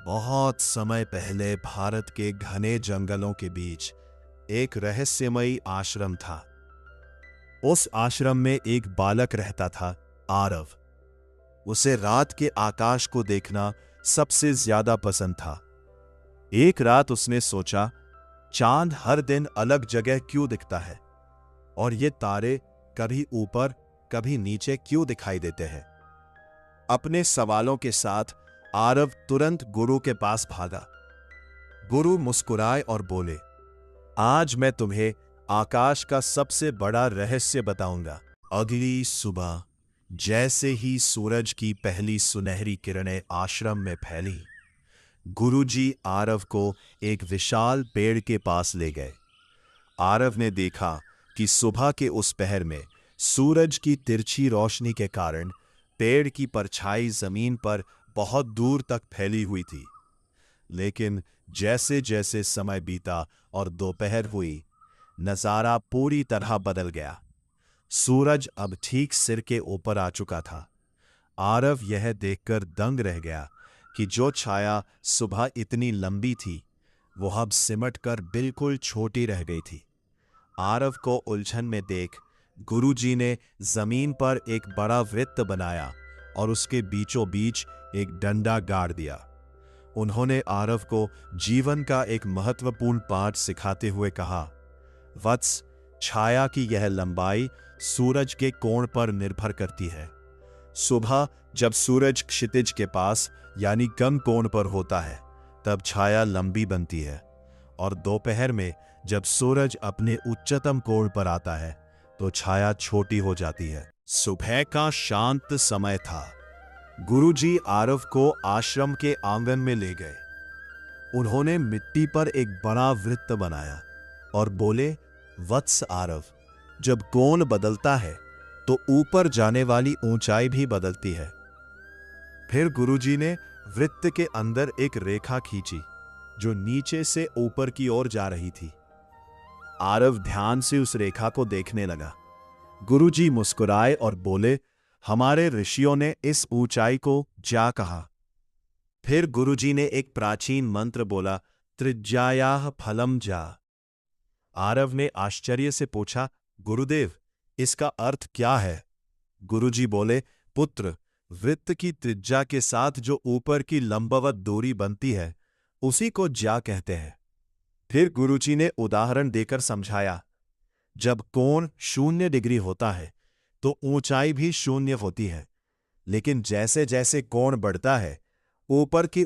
बहुत समय पहले भारत के घने जंगलों के बीच एक रहस्यमयी आश्रम था। उस आश्रम में एक बालक रहता था, आरव। उसे रात के आकाश को देखना सबसे ज्यादा पसंद था। एक रात उसने सोचा, चांद हर दिन अलग जगह क्यों दिखता है और ये तारे कभी ऊपर कभी नीचे क्यों दिखाई देते हैं। अपने सवालों के साथ आरव तुरंत गुरु के पास भागा। गुरु मुस्कुराए और बोले, आज मैं तुम्हें आकाश का सबसे बड़ा रहस्य बताऊंगा। अगली सुबह जैसे ही सूरज की पहली सुनहरी किरणें आश्रम में फैली, गुरुजी आरव को एक विशाल पेड़ के पास ले गए। आरव ने देखा कि सुबह के उस पहर में सूरज की तिरछी रोशनी के कारण पेड़ की परछाई जमीन पर बहुत दूर तक फैली हुई थी। लेकिन जैसे जैसे समय बीता और दोपहर हुई, नजारा पूरी तरह बदल गया। सूरज अब ठीक सिर के ऊपर आ चुका था। आरव यह देखकर दंग रह गया कि जो छाया सुबह इतनी लंबी थी, वो अब सिमटकर बिल्कुल छोटी रह गई थी। आरव को उलझन में देख गुरुजी ने जमीन पर एक बड़ा वृत्त बनाया और उसके बीचों बीच एक डंडा गाड़ दिया। उन्होंने आरव को जीवन का एक महत्वपूर्ण पाठ सिखाते हुए कहा, वत्स, छाया की यह लंबाई सूरज के कोण पर निर्भर करती है। सुबह जब सूरज क्षितिज के पास यानी कम कोण पर होता है, तब छाया लंबी बनती है, और दोपहर में जब सूरज अपने उच्चतम कोण पर आता है तो छाया छोटी हो जाती है। सुबह का शांत समय था। गुरुजी आरव को आश्रम के आंगन में ले गए। उन्होंने मिट्टी पर एक बड़ा वृत्त बनाया और बोले, वत्स आरव, जब कोण बदलता है तो ऊपर जाने वाली ऊंचाई भी बदलती है। फिर गुरुजी ने वृत्त के अंदर एक रेखा खींची जो नीचे से ऊपर की ओर जा रही थी। आरव ध्यान से उस रेखा को देखने लगा। गुरुजी मुस्कुराए और बोले, हमारे ऋषियों ने इस ऊंचाई को जा कहा। फिर गुरुजी ने एक प्राचीन मंत्र बोला, त्रिज्यायाः फलम जा। आरव ने आश्चर्य से पूछा, गुरुदेव, इसका अर्थ क्या है? गुरुजी बोले, पुत्र, वृत्त की त्रिज्या के साथ जो ऊपर की लंबवत दूरी बनती है, उसी को ज्या कहते हैं। फिर गुरुजी ने उदाहरण देकर समझाया, जब कोण 0 डिग्री होता है तो ऊंचाई भी 0 होती है, लेकिन जैसे जैसे कोण बढ़ता है, ऊपर की